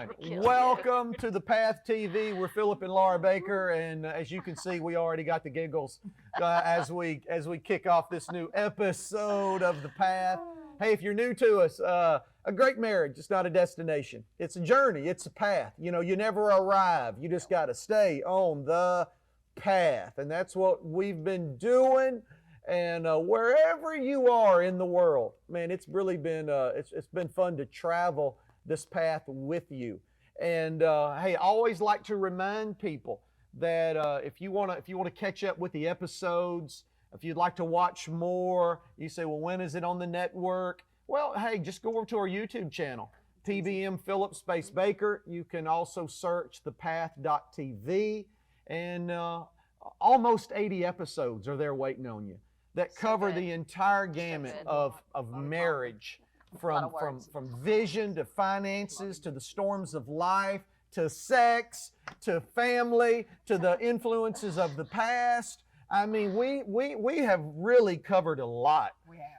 right. Welcome to the Path TV. We're Philip and Laura Baker, and as you can see, we already got the giggles as we kick off this new episode of the Path. Hey, if you're new to us, a great marriage is not a destination. It's a journey. It's a path. You know, you never arrive. You just got to stay on the path, and that's what we've been doing. And wherever you are in the world, man, it's really been it's been fun to travel this path with you. And hey, I always like to remind people that if you want to catch up with the episodes, if you'd like to watch more, you say, well, when is it on the network? Well, hey, just go over to our YouTube channel, PBM Philip Space Baker. You can also search thepath.tv, and almost 80 episodes are there waiting on you that cover the entire gamut of marriage, from vision to finances to the storms of life to sex to family to the influences of the past. I mean, we have really covered a lot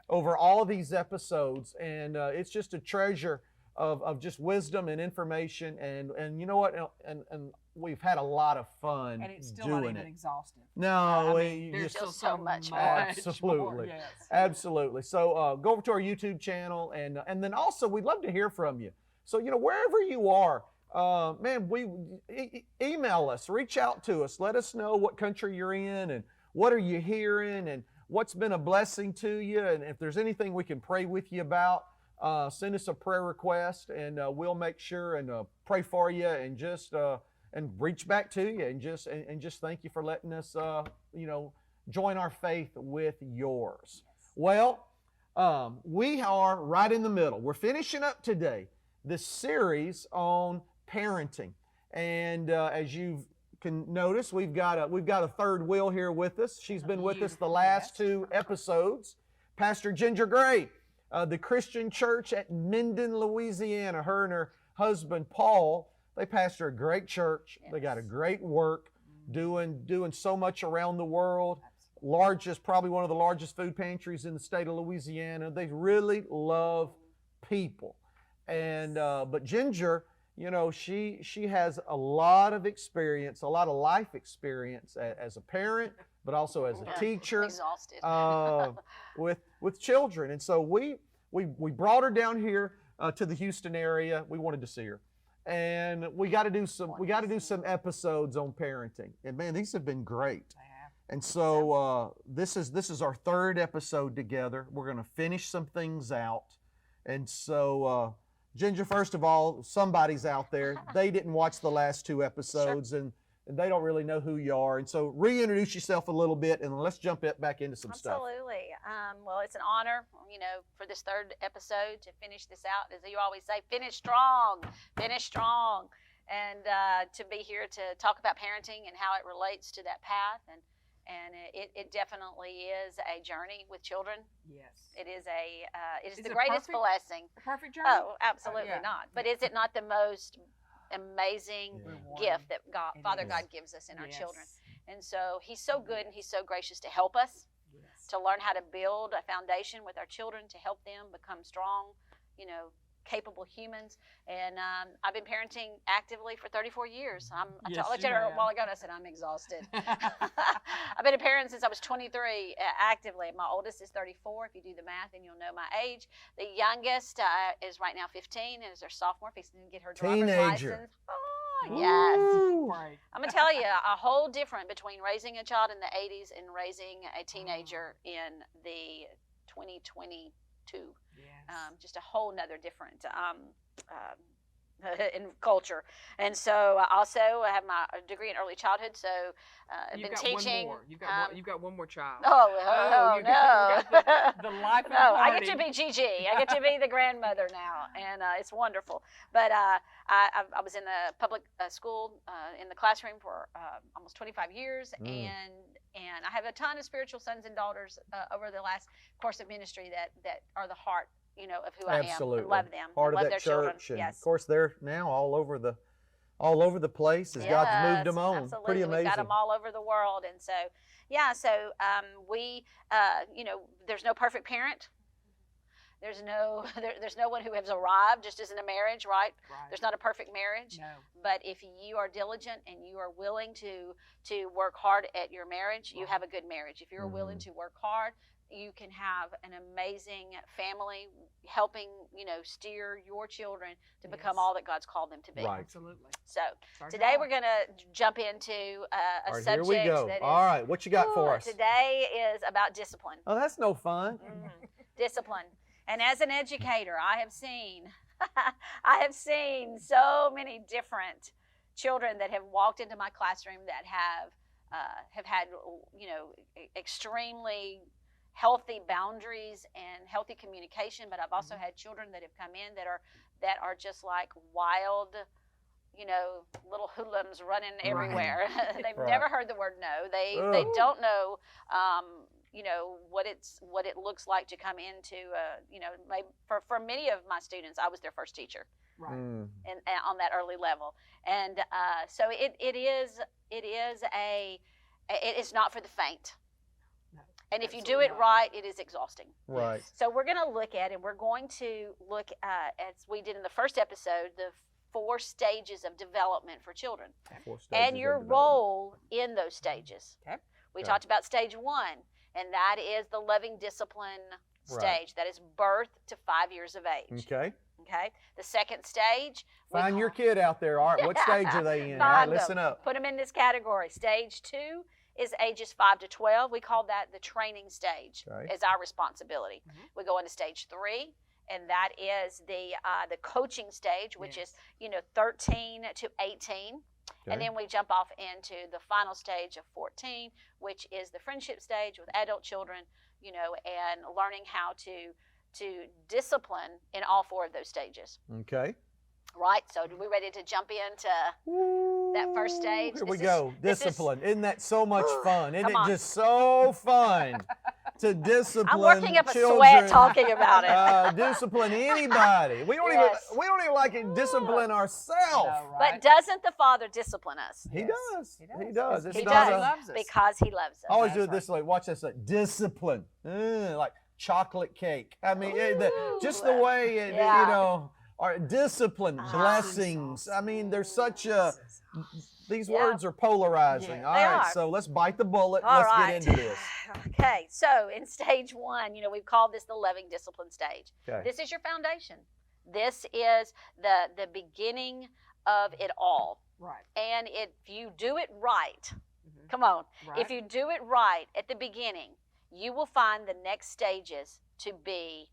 over all of these episodes, and it's just a treasure of just wisdom and information, and you know what, and we've had a lot of fun. And it's still doing not even it. exhaustive. No, there's just still so much more. Absolutely, more, yes. absolutely. So go over to our YouTube channel, and then also we'd love to hear from you. So you know, wherever you are, man, email us, reach out to us, let us know what country you're in and what are you hearing and what's been a blessing to you, and if there's anything we can pray with you about. Send us a prayer request, and we'll make sure and pray for you, and just and reach back to you, and just thank you for letting us join our faith with yours. Well, we are right in the middle. We're finishing up today this series on parenting, and as you can notice, we've got a third wheel here with us. She's been with us the last two episodes, Pastor Ginger Gray. The Christian church at Minden, Louisiana. Her and her husband, Paul, they pastor a great church. Yes. They got a great work, doing so much around the world. Probably one of the largest food pantries in the state of Louisiana. They really love people. And but Ginger, you know, she has a lot of experience, a lot of life experience as a parent, but also as a teacher. Exhausted. With children. And so we brought her down here to the Houston area. We wanted to see her, and we got to do some episodes on parenting. And man, these have been great. And so this is our third episode together. We're going to finish some things out. And so Ginger, first of all, somebody's out there. They didn't watch the last two episodes, Sure. and they don't really know who you are. And so reintroduce yourself a little bit, and let's jump back into some stuff. Absolutely. Well, it's an honor, you know, for this third episode to finish this out. As you always say, finish strong, and to be here to talk about parenting and how it relates to that path. And it definitely is a journey with children. Yes. It is it is the it greatest blessing. A perfect journey? Oh, absolutely yeah. not. But is it not the most amazing gift that Father is. God gives us in our Yes. children? And so He's so good, and He's so gracious to help us, Yes. to learn how to build a foundation with our children, to help them become strong, you know, capable humans. And I've been parenting actively for 34 years. I Yes, looked you at her a have. while ago and I said, I'm exhausted. I've been a parent since I was 23 actively. My oldest is 34. If you do the math, then you'll know my age. The youngest is right now 15 and is her sophomore, fixing to get her driver's Teenager. license. Oh, yes. Woo. Right. I'm going to tell you a whole different between raising a child in the 80s and raising a teenager in the 2022. Yes. Just a whole nother different in culture. And so I also have my degree in early childhood, so I've You've been got teaching. One more. You've got one more child. Oh, you no. got the life of No, I get party. to be Gigi. I get to be the grandmother now, and it's wonderful. But I was in the public school in the classroom for almost 25 years, and I have a ton of spiritual sons and daughters over the last course of ministry that are the heart, you know, of who I am. Absolutely. And love them. Part and of love that their church, children. and Yes. of course they're now all over the place as God's moved them on. Absolutely. Pretty amazing. We've got them all over the world, and so we, you know, there's no perfect parent. There's no there's no one who has arrived, just as in a marriage, right? Right. There's not a perfect marriage. No. But if you are diligent and you are willing to work hard at your marriage, you have a good marriage. If you're willing to work hard, you can have an amazing family, helping steer your children to become all that God's called them to be. Right. Absolutely. So Our today job. we're going to jump into a All right, subject here we go. that is. All right, what you got for us? Today is about discipline. Oh, that's no fun. Discipline. And as an educator, I have seen I have seen so many different children that have walked into my classroom that have had extremely healthy boundaries and healthy communication, but I've also had children that have come in that are just like wild, little hoodlums running everywhere. They've never heard the word no. They don't know what it looks like to come into maybe for many of my students, I was their first teacher. Right. And on that early level. And so it is not for the faint. No, and if you do it right, it is exhausting. Right. So we're going to look at as we did in the first episode, the 4 stages of development for children. 4 stages And of your development. role in those stages. Okay. We talked about stage 1, and that is the loving discipline stage. That is birth to 5 years of age. Okay. Okay. The second stage. Find your kid out there. All right, what stage are they in? All right, Find listen them. up. Put them in this category. Stage 2 is ages 5 to 12. We call that the training stage. Okay. As our responsibility. We go into stage 3, and that is the coaching stage, which is 13 to 18. And then we jump off into the final stage of 14, which is the friendship stage with adult children, and learning how to discipline in all 4 of those stages. Okay. Right? So are we ready to jump into that first stage? Here we go. Discipline. Isn't that so much fun? Isn't it just so fun to discipline I'm working up a children, sweat talking about it. discipline anybody. We don't even like to discipline ourselves. No, right? But doesn't the Father discipline us? He Yes. does. He He does. does. It's He not does. a- He loves us. Because He loves us. I always do it That's this way. Watch this. Like discipline. Like chocolate cake. I mean, just the way it, our discipline, blessings. I mean, there's such a. These words are polarizing. Yeah. All They right, are. so let's bite the bullet. All Let's right. get into this. Okay, so in stage 1, we've called this the loving discipline stage. Okay. This is your foundation. This is the beginning of it all. Right. And if you do it right, Mhm. come on, Right. if you do it right at the beginning, you will find the next stages to be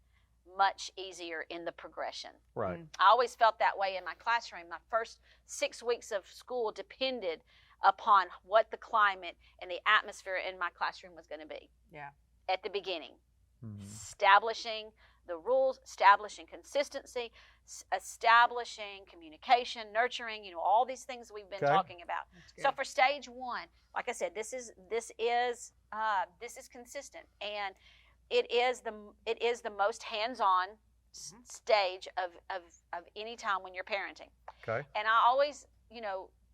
much easier in the progression. Right. I always felt that way in my classroom. My first 6 weeks of school depended upon what the climate and the atmosphere in my classroom was going to be. Yeah. At the beginning, Mhm. establishing the rules, establishing consistency, establishing communication, nurturing, all these things we've been Okay. talking about. That's So good. for stage 1, like I said, this is consistent, and it is the most hands-on stage of any time when you're parenting. Okay. And I always,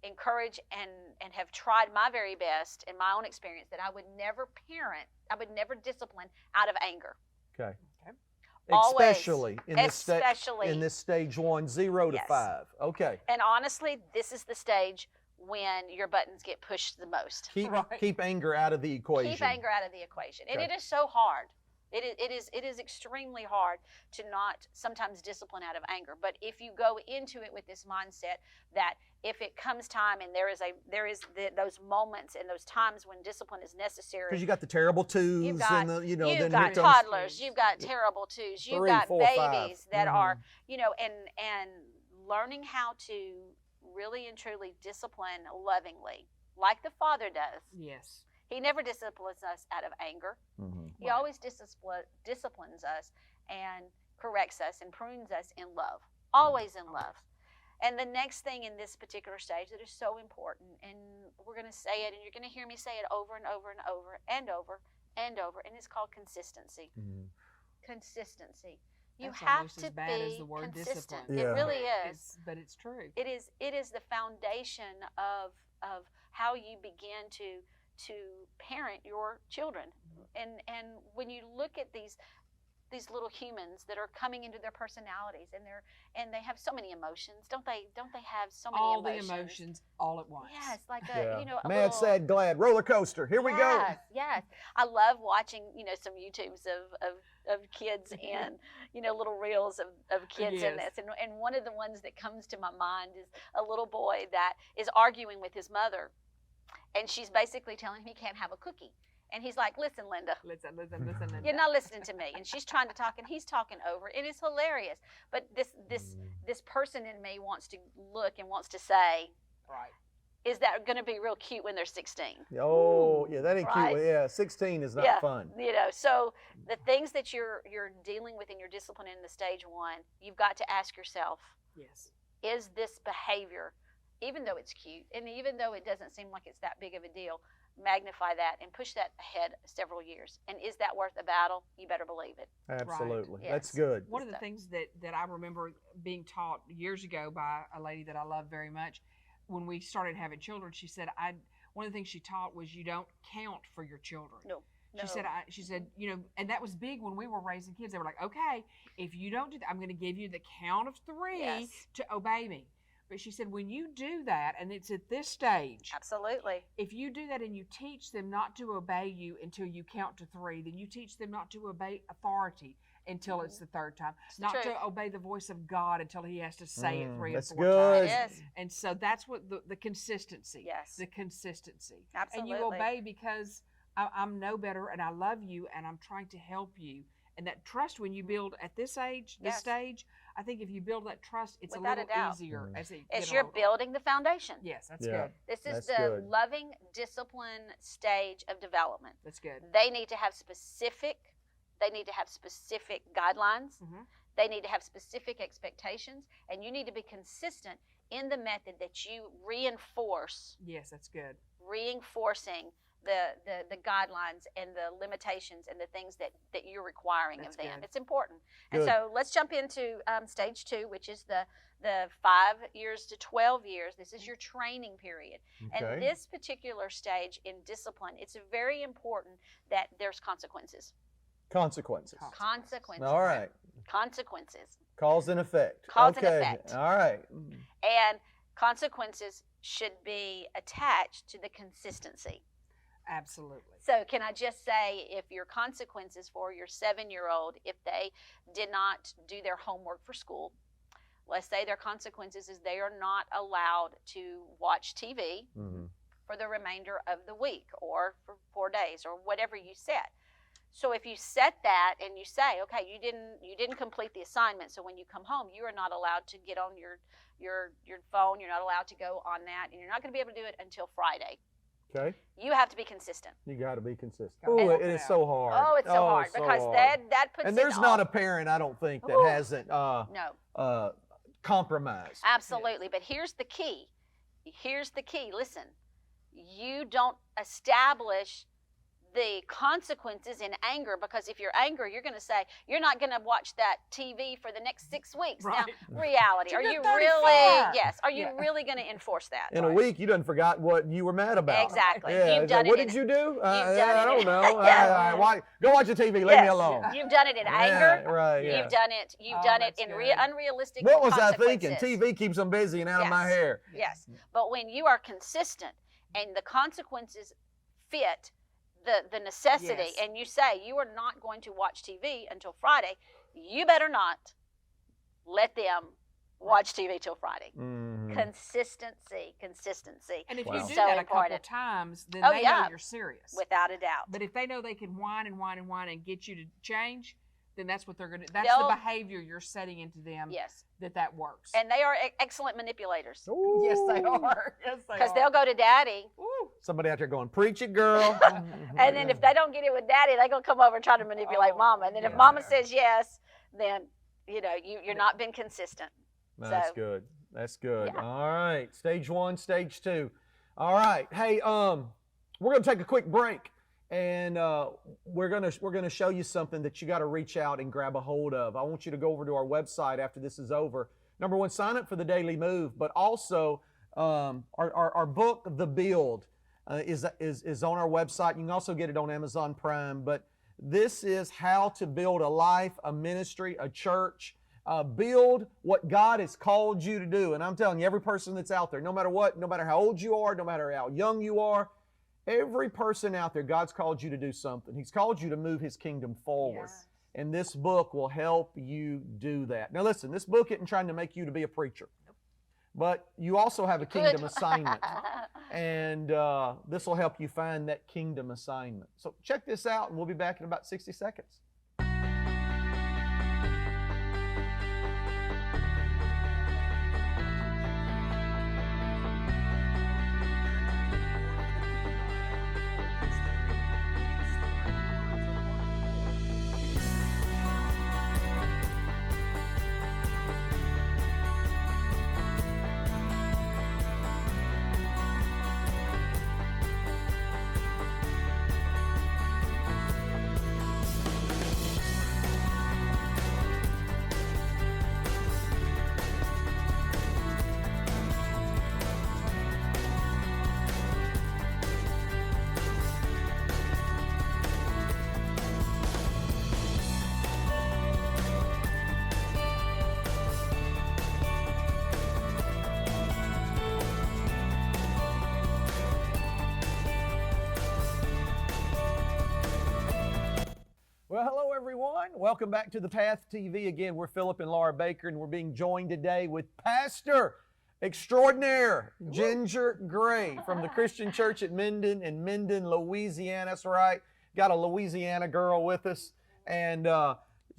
encourage and have tried my very best in my own experience that I would never discipline out of anger. Okay. Okay. Always. Especially in this Especially. in this stage 1, 0 to Yes. 5. Okay. And honestly, this is the stage when your buttons get pushed the most. Keep Right. keep anger out of the equation. Keep anger out of the equation. And Okay. it is so hard. It is extremely hard to not sometimes discipline out of anger. But if you go into it with this mindset that if it comes time and there is those moments and those times when discipline is necessary, Because you got the terrible twos You've got- and the you've then got here comes toddlers, you've got terrible twos, you've 3, got 4, 5. babies that Mhm. are, and learning how to really and truly discipline lovingly, like the Father does. Yes. He never disciplines us out of anger. Mhm. He always disciplines us and corrects us and prunes us in love, always in love. And the next thing in this particular stage that is so important, and we're going to say it, and you're going to hear me say it over and over and over and over and over, and it's called consistency. Mhm. Consistency. You That's have almost to as bad as be the word consistent. discipline. It Yeah. really is. But it's true. It is the foundation of how you begin to parent your children. And when you look at these these little humans that are coming into their personalities, and they have so many emotions, don't they have so many All emotions? the emotions all at once. Yes, like Yeah. a a Mad, little, sad, glad, roller coaster. Here we go. yes, yes. I love watching, some YouTubes of kids and, little reels of kids in Yes. this. And one of the ones that comes to my mind is a little boy that is arguing with his mother, and she's basically telling him he can't have a cookie. And he's like, listen, Linda, Listen. you're not listening to me. And she's trying to talk, and he's talking over, and it's hilarious. But this person in me wants to look and wants to say, Right. is that going to be real cute when they're 16? Oh, yeah, that ain't Right. cute. Yeah, 16 is not Yeah. fun. So the things that you're dealing with in your discipline in the stage 1, you've got to ask yourself, Yes. is this behavior, even though it's cute, and even though it doesn't seem like it's that big of a deal, magnify that and push that ahead several years. And is that worth the battle? You better believe it. Absolutely. Yes. That's good. One of the things that I remember being taught years ago by a lady that I love very much, when we started having children, she said, one of the things she taught was you don't count for your children. No. She said, and that was big when we were raising kids. They were like, okay, if you don't do that, I'm going to give you the count of 3 Yes. to obey me. But she said, when you do that, and it's at this stage, Absolutely. if you do that and you teach them not to obey you until you count to 3, then you teach them not to obey authority until it's the 3rd time, the not truth. to obey the voice of God until he has to say it 3 and that's 4 good. times. Yes. And so that's what the consistency. Yes. The consistency. Absolutely. And you obey because I'm no better and I love you and I'm trying to help you. And that trust, when you build at this age, this Yes. stage, I think if you build that trust, it's Without a a little doubt. easier as it As gets you're older. building the foundation. Yes, that's Yeah. good. This is That's the good. loving discipline stage of development. That's good. They need to have specific guidelines. Mhm. They need to have specific expectations, and you need to be consistent in the method that you reinforce, Yes, that's good. reinforcing the guidelines and the limitations and the things that you're requiring That's of them. good. It's important. And Good. so let's jump into stage 2, which is the 5 years to 12 years. This is your training period. Okay. And this particular stage in discipline, it's very important that there's consequences. Consequences. Consequences. All right. Consequences. Cause and effect. Cause and okay. effect. All right. And consequences should be attached to the consistency. Absolutely. So can I just say, if your consequences for your 7-year-old, if they did not do their homework for school, let's say their consequences is they are not allowed to watch TV Mm-hmm. for the remainder of the week or for 4 days or whatever you set. So if you set that and you say, okay, you didn't complete the assignment, so when you come home, you are not allowed to get on your phone, you're not allowed to go on that, and you're not going to be able to do it until Friday. Okay. You have to be consistent. You got to be consistent. Gotta Oh, walk it it is out. so hard. Oh, it's so hard so because hard. that puts And it there's not all- a parent, I don't think, that Ooh. hasn't no. compromised. Absolutely. But here's the key. Listen, you don't establish the consequences in anger, because if you're angry, you're going to say, you're not going to watch that TV for the next 6 weeks. Right. Now, reality, are You're you 35. really, yes, are you Yeah. really going to enforce that? In a week, you done forgot what you were mad about. Exactly. Yeah. You've it's done like, what it did in- you do? done I it don't in- know. Yeah. Go watch the TV. Leave me Yes. alone. You've done it in anger. Yeah, right. Yeah. You've done it. You've Oh, done it that's in good. unrealistic What was I thinking? consequences. TV keeps them busy and out of my Yes. hair. Yes. But when you are consistent and the consequences fit the necessity, Yes. and you say you are not going to watch TV until Friday, you better not let them watch TV till Friday. Mhm. Consistency, And if Wow. you do So that a couple important. times, then Oh, they yeah. know you're serious. without a doubt. But if they know they can whine and get you to change, then that's what they're going to. That's They'll- the behavior you're setting into them. Yes. That works. And they are excellent manipulators, Ooh. yes, they are. Yes, they because are. they'll go to daddy, Ooh. Somebody out there going, preach it, girl. and then if they don't get it with daddy, they're going to come over and try to manipulate Oh, mama. And then if yeah. mama says yes, then you're not been consistent. That's So- good. That's good. Yeah. All right. Stage 1, stage 2. All right. Hey, we're gonna take a quick break, and we're gonna show you something that you got to reach out and grab a hold of. I want you to go over to our website after this is over. Number 1, sign up for the Daily Move, but also our book, The Build, is on our website. You can also get it on Amazon Prime, but This is how to build a life, a ministry, a church, build what God has called you to do. And I'm telling you, every person that's out there, no matter what, no matter how old you are, no matter how young you are, every person out there, God's called you to do something. He's called you to move His kingdom forward. Yes. And this book will help you do that. Now listen, this book isn't trying to make you to be a preacher. But you also have a kingdom assignment. And this will help you find that kingdom assignment. So check this out, and we'll be back in about 60 seconds. Well, hello everyone. Welcome back to The Path TV. Again, we're Philip and Laura Baker, and we're being joined today with Pastor Extraordinaire Ginger Gray from the Christian Church at Minden in Minden, Louisiana. That's right. Got a Louisiana girl with us, and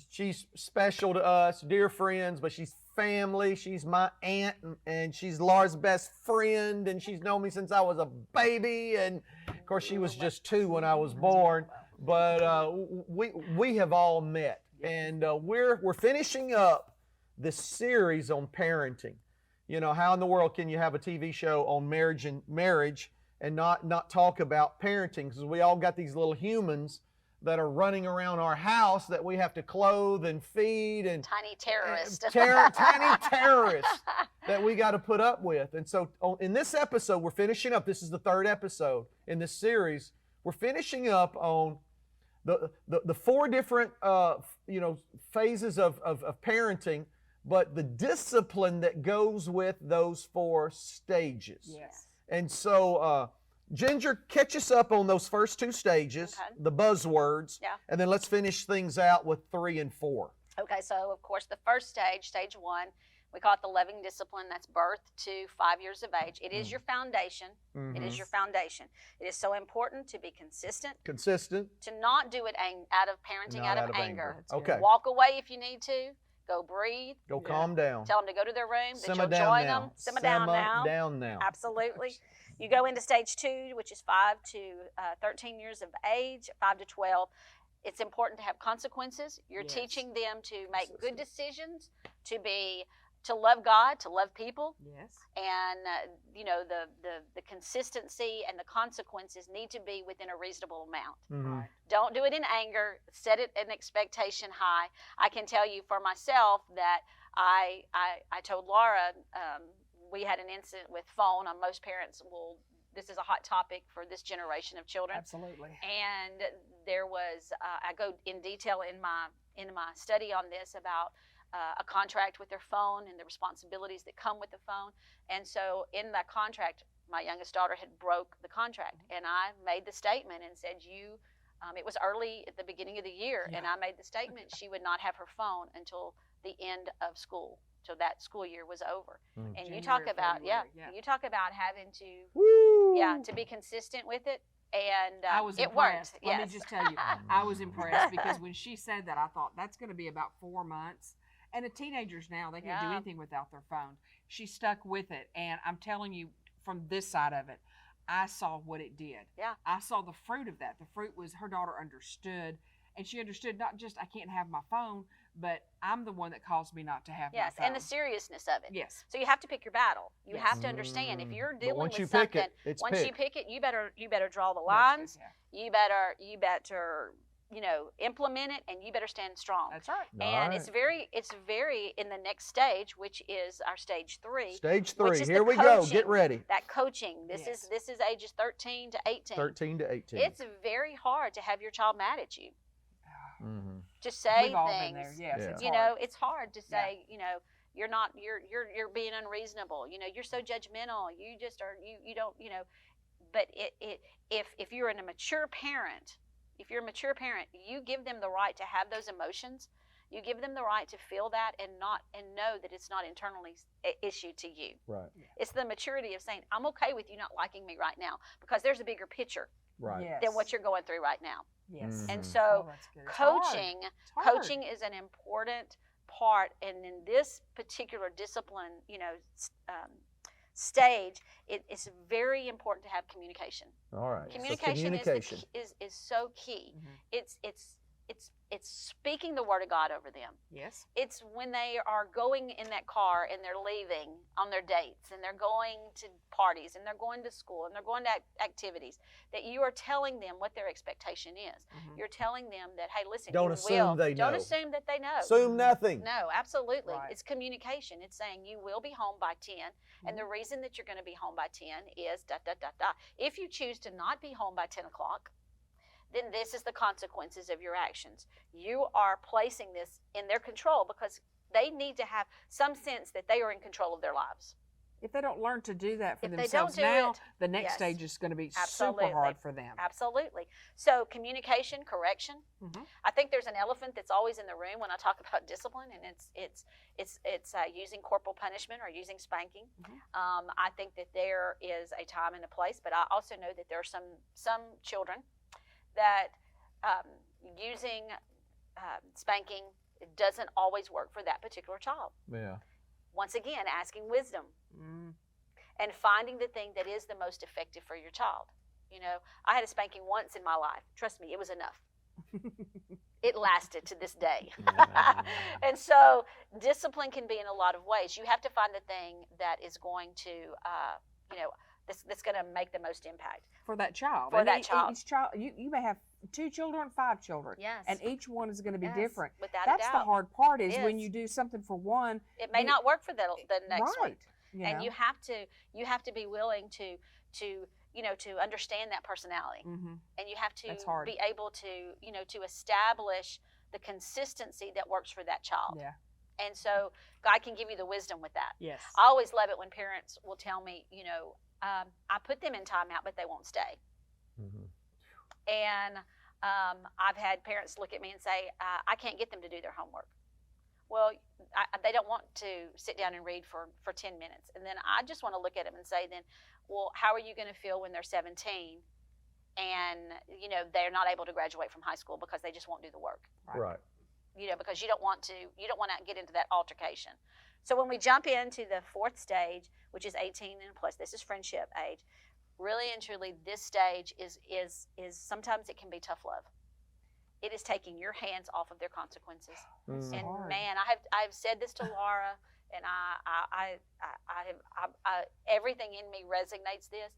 she's special to us, dear friends, but she's family. She's my aunt, and she's Laura's best friend, and she's known me since I was a baby, and of course she was just 2 when I was born. But we have all met, and we're finishing up this series on parenting. You know, how in the world can you have a TV show on marriage and not talk about parenting? Because we all got these little humans that are running around our house that we have to clothe and feed, and tiny terrorists. Tiny terrorists that we got to put up with. And so in this episode, we're finishing up. This is the 3rd episode in this series. We're finishing up on the 4 different phases of parenting, but the discipline that goes with those 4 stages. Yes. And so Ginger, catch us up on those first 2 stages, Okay. the buzzwords, Yeah. and then let's finish things out with 3 and 4. Okay, so of course the first stage, stage 1, we call it the loving discipline. That's birth to 5 years of age. It is your foundation. It is your foundation. It is so important to be consistent. Consistent. To not do it out of parenting, Not out of anger. Okay. Walk away if you need to. Go breathe. Go calm down. Tell them to go to their room. That Simmer you'll down join now. them. Simmer down now. Down now. Absolutely. You go into stage 2, which is 5 to 13 years of age, 5 to 12. It's important to have consequences. You're Yes. teaching them to make good decisions, to love God, to love people, Yes. and the consistency and the consequences need to be within a reasonable amount. Mhm. Don't do it in anger. Set it an expectation high. I can tell you for myself that I told Laura we had an incident with phone. Most parents will. This is a hot topic for this generation of children. Absolutely. And there was I go in detail in my study on this about a contract with their phone and the responsibilities that come with the phone. And so in that contract, my youngest daughter had broke the contract, and I made the statement and said, it was early at the beginning of the year, and I made the statement she would not have her phone until the end of school, till that school year was over. And January, you talk about February, you talk about having to Woo! to be consistent with it. And I was it impressed. worked. Let Yes. me just tell you, I was impressed because when she said that, I thought that's going to be about 4 months. And the teenagers now, they can't do Yeah. anything without their phone. She stuck with it, and I'm telling you, from this side of it, I saw what it did. Yeah. I saw the fruit of that. The fruit was her daughter understood, and she understood not just I can't have my phone, but I'm the one that caused me not to have Yes, my phone. and the seriousness of it. Yes. So you have to pick your battle. You Yes. have to understand if you're But dealing once with you something. pick it, it's once you picked. pick it, you better draw the That's lines. it, yeah. You better implement it, and you better stand strong. That's right. And All it's very in the next stage, which is our stage 3. Stage which 3. is Here the we go. coaching. Get ready. That coaching. This Yes. is ages 13 to 18. 13 to 18. It's very hard to have your child mad at you. just say We've all things. been there. Yes, Yeah. it's You hard. know, it's hard to say, you know, you're being unreasonable. You know, you're so judgmental. You just are, you don't, you know, but if you're a mature parent, you give them the right to have those emotions. You give them the right to feel that and know that it's not internally issued to you. Right. It's the maturity of saying, I'm okay with you not liking me right now because there's a bigger picture Right. Yes. than what you're going through right now. Yes. And Mhm. so Oh, that's good. It's hard. It's hard. coaching is an important part, and in this particular discipline, you know, stage, it's very important to have communication. All right. Communication, So communication. is so key. Mhm. It's speaking the word of God over them. Yes. It's when they are going in that car and they're leaving on their dates and they're going to parties and they're going to school and they're going to activities, that you are telling them what their expectation is. Mhm. You're telling them that, hey, listen, Don't you assume will. they Don't know. assume that they know. Assume nothing. No, absolutely. Right. It's communication. It's saying you will be home by 10, and the reason that you're going to be home by 10 is da da da da. If you choose to not be home by 10 o'clock, then this is the consequences of your actions. You are placing this in their control because they need to have some sense that they are in control of their lives. If they don't learn to do that for If they themselves don't do now, it, the next yes. stage is going to be Absolutely. super hard for them. Absolutely. So communication, correction. Mhm. I think there's an elephant that's always in the room when I talk about discipline, and it's using corporal punishment or using spanking. Mhm. I think that there is a time and a place, but I also know that there are some children that using spanking doesn't always work for that particular child. Yeah. Once again, asking wisdom Mm. and finding the thing that is the most effective for your child. You know, I had a spanking once in my life. Trust me, it was enough. It lasted to this day. And so discipline can be in a lot of ways. You have to find the thing that is going to, that's going to make the most impact. For that child. For And that child. Each child, you may have 2 children, 5 children. Yes. And each one is going to be Yes, different. without a That's the doubt. hard part is It when is. you do something for one. It may not work for the next one. Right. You And know? you have to be willing to understand that personality. Mhm. And you have to That's hard. be able to establish the consistency that works for that child. Yeah. And so God can give you the wisdom with that. Yes. I always love it when parents will tell me, I put them in timeout, but they won't stay. Mhm. And I've had parents look at me and say, I can't get them to do their homework. Well, they don't want to sit down and read for 10 minutes. And then I just want to look at them and say, then, well, how are you going to feel when they're 17 and, they're not able to graduate from high school because they just won't do the work? Right. Because you don't want to get into that altercation. So when we jump into the 4th stage, which is 18 and plus, this is friendship age, really and truly this stage is sometimes it can be tough love. It is taking your hands off of their consequences. Mm. And hard. man, I've said this to Laura, and I everything in me resonates this.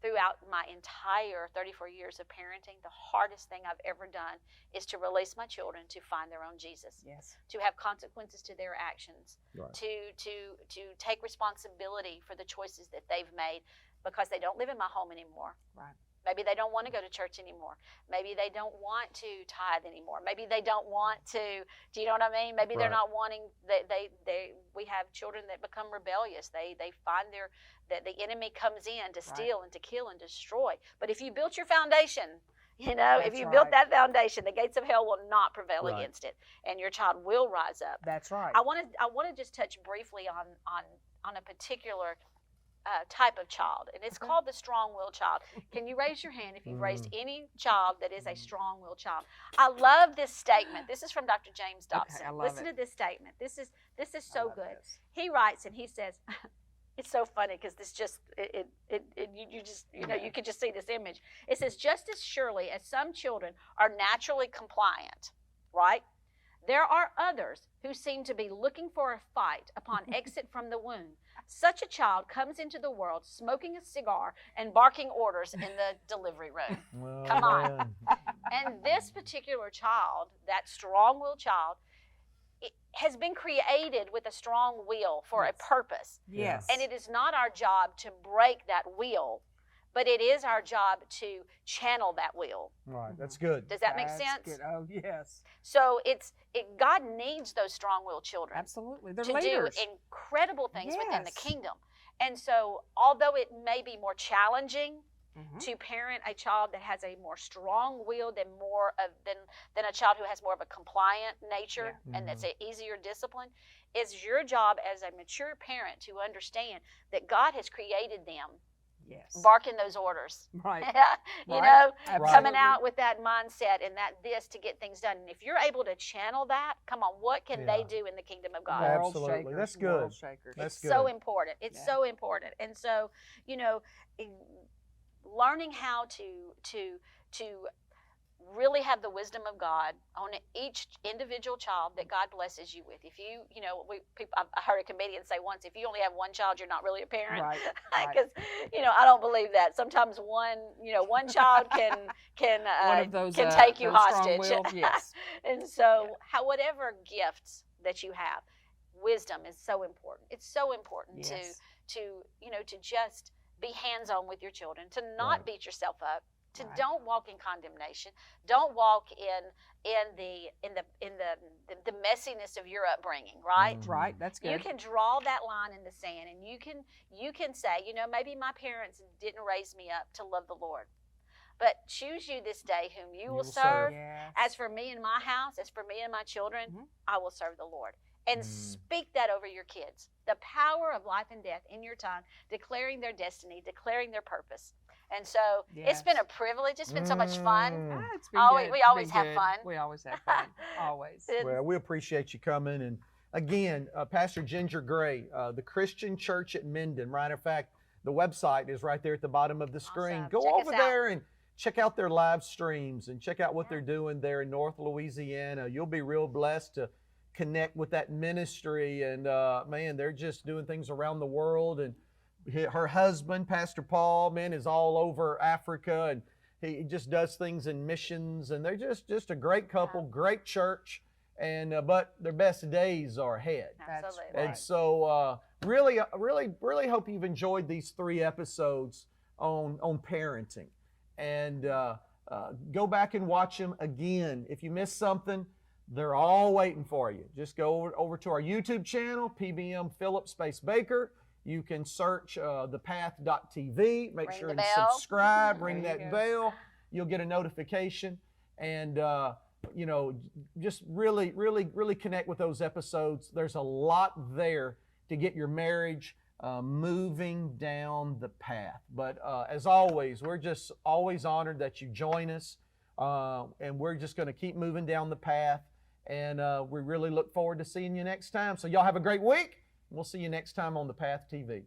Throughout my entire 34 years of parenting, the hardest thing I've ever done is to release my children to find their own Jesus, Yes. to have consequences to their actions, Right. to take responsibility for the choices that they've made, because they don't live in my home anymore. Right. Maybe they don't want to go to church anymore. Maybe they don't want to tithe anymore. Maybe they don't want to. Do you know what I mean? Maybe they're Right. not wanting. We have children that become rebellious. They find that the enemy comes in to steal and to kill and destroy. But if you built your foundation, if That's you built right. that foundation, the gates of hell will not prevail Right. against it, and your child will rise up. That's right. I want to just touch briefly on a particular type of child, and it's called the strong-willed child. Can you raise your hand if you've raised any child that is a strong-willed child? I love this statement. This is from Dr. James Dobson. I love Listen it. to this statement. This is I so love good. this. He writes and he says, it's so funny because this just you could just see this image. It says, just as surely as some children are naturally compliant, right? There are others who seem to be looking for a fight upon exit from the womb. Such a child comes into the world smoking a cigar and barking orders in the delivery room. Well, Come on. man. And this particular child, that strong-willed child, it has been created with a strong will for a purpose. Yes. And it is not our job to break that will, but it is our job to channel that will. Right. That's good. Does that make That's sense? Good. Oh, yes. So God needs those strong-willed children Absolutely. They're to leaders. do incredible things within the Yes. kingdom. And so, although it may be more challenging Mhm. to parent a child that has a more strong-willed and than a child who has more of a compliant nature and that's an easier discipline, it's your job as a mature parent to understand that God has created them Yes. barking those orders. Right. You Right. know, Absolutely. coming out with that mindset and that this to get things done. And if you're able to channel that, come on, what can they do in the kingdom of God? World Absolutely. shakers, That's good. world shakers. That's It's so good. important. It's Yeah. so important. And so, you know, learning how to really have the wisdom of God on each individual child that God blesses you with. If you know, I heard a comedian say once, if you only have one child, you're not really a parent. Right. Because I don't believe that. Sometimes one child can One of those can take you those hostage. strong-willed, yes. And so, whatever gifts that you have, wisdom is so important. It's so important Yes. to just be hands-on with your children, to not Right. beat yourself up, to Right. don't walk in condemnation, don't walk in the messiness of your upbringing, right? Right. That's good. You can draw that line in the sand, and you can say, maybe my parents didn't raise me up to love the Lord, but choose you this day whom you will serve. Yes. As for me and my house, as for me and my children, Mhm. I will serve the Lord. And speak that over your kids. The power of life and death in your tongue, declaring their destiny, declaring their purpose. And so it's been a privilege. It's been so much fun. Ah, it's been Always- good. we It's always been have good. fun. We always have fun. Always. Well, we appreciate you coming. And again, Pastor Ginger Gray, the Christian Church at Minden. Matter of fact, the website is right there at the bottom of the screen. Awesome. Go Check us over out. there and check out their live streams and check out what they're doing there in North Louisiana. You'll be real blessed to connect with that ministry. And man, they're just doing things around the world. And her husband, Pastor Paul, man, is all over Africa, and he just does things in missions. And they're just a great couple, great church. And but their best days are ahead. Absolutely. And so really hope you've enjoyed these 3 episodes on parenting. And go back and watch them again. If you missed something, they're all waiting for you. Just go over to our YouTube channel, PBM Philip Space Baker. You can search thepath.tv. Make Ring sure the and bell. subscribe. Ring There you that go. bell. You'll get a notification. And just really connect with those episodes. There's a lot there to get your marriage moving down the path. But as always, we're just always honored that you join us. And we're just going to keep moving down the path. And we really look forward to seeing you next time. So y'all have a great week. We'll see you next time on The Path TV.